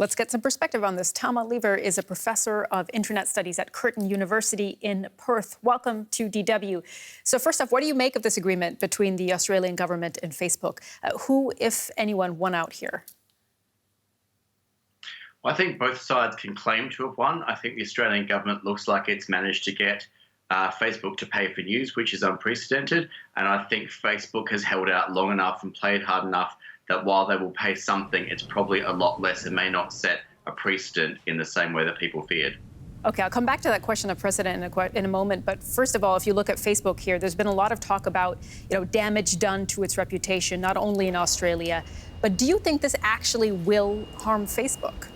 Let's get some perspective on this. Thelma Lever is a professor of internet studies at Curtin University in Perth. Welcome to DW. So first off, what do you make of this agreement between the Australian government and Facebook? Who, if anyone, won out here? Well, I think both sides can claim to have won. I think the Australian government looks like it's managed to get Facebook to pay for news, which is unprecedented. And I think Facebook has held out long enough and played hard enough that while they will pay something, it's probably a lot less and may not set a precedent in the same way that people feared. OK, I'll come back to that question of precedent in a moment. But first of all, if you look at Facebook here, there's been a lot of talk about damage done to its reputation, not only in Australia. But do you think this actually will harm Facebook?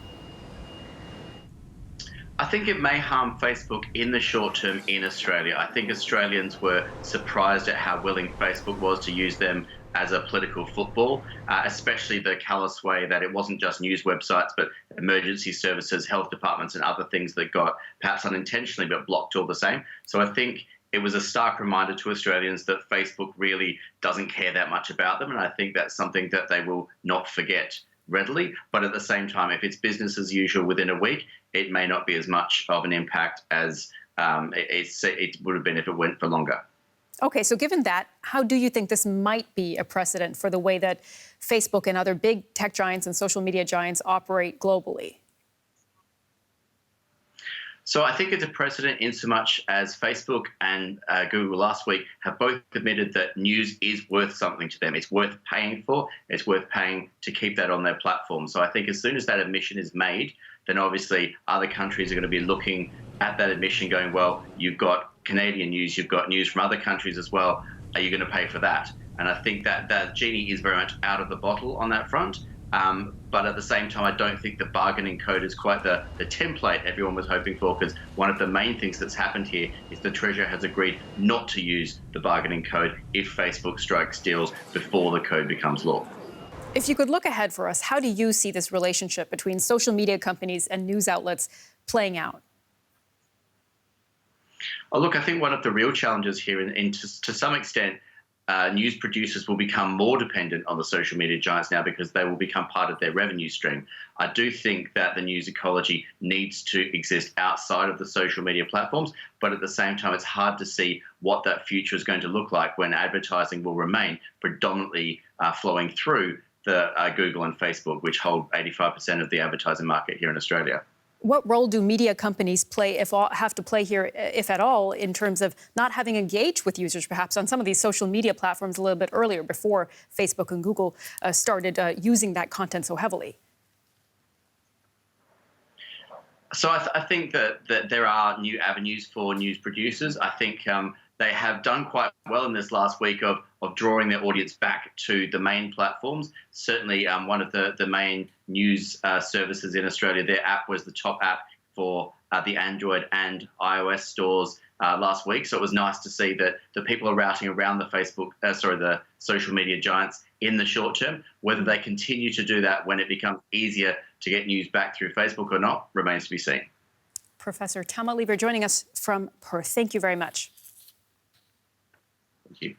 I think it may harm Facebook in the short term in Australia. I think Australians were surprised at how willing Facebook was to use them as a political football, especially the callous way that it wasn't just news websites, but emergency services, health departments and other things that got perhaps unintentionally but blocked all the same. So I think it was a stark reminder to Australians that Facebook really doesn't care that much about them. And I think that's something that they will not forget readily. But at the same time, if it's business as usual within a week, it may not be as much of an impact as it would have been if it went for longer. OK, so given that, how do you think this might be a precedent for the way that Facebook and other big tech giants and social media giants operate globally? So I think it's a precedent in so much as Facebook and Google last week have both admitted that news is worth something to them. It's worth paying for. It's worth paying to keep that on their platform. So I think as soon as that admission is made, then obviously other countries are going to be looking at that admission going, well, you've got Canadian news, you've got news from other countries as well. Are you going to pay for that? And I think that that genie is very much out of the bottle on that front. But at the same time, I don't think the bargaining code is quite the template everyone was hoping for, because one of the main things that's happened here is the Treasurer has agreed not to use the bargaining code if Facebook strikes deals before the code becomes law. If you could look ahead for us, how do you see this relationship between social media companies and news outlets playing out? Oh, look, I think one of the real challenges here, and to some extent, news producers will become more dependent on the social media giants now because they will become part of their revenue stream. I do think that the news ecology needs to exist outside of the social media platforms, but at the same time, it's hard to see what that future is going to look like when advertising will remain predominantly flowing through the Google and Facebook, which hold 85% of the advertising market here in Australia. What role do media companies have to play here, if at all, in terms of not having engaged with users, perhaps, on some of these social media platforms a little bit earlier, before Facebook and Google started using that content so heavily? So I think that there are new avenues for news producers. I think they have done quite well in this last week of drawing their audience back to the main platforms. Certainly one of the main news services in Australia, their app was the top app for the Android and iOS stores last week. So it was nice to see that the people are routing around the social media giants in the short term. Whether they continue to do that when it becomes easier to get news back through Facebook or not remains to be seen. Professor Thelma Lever joining us from Perth. Thank you very much. Thank you.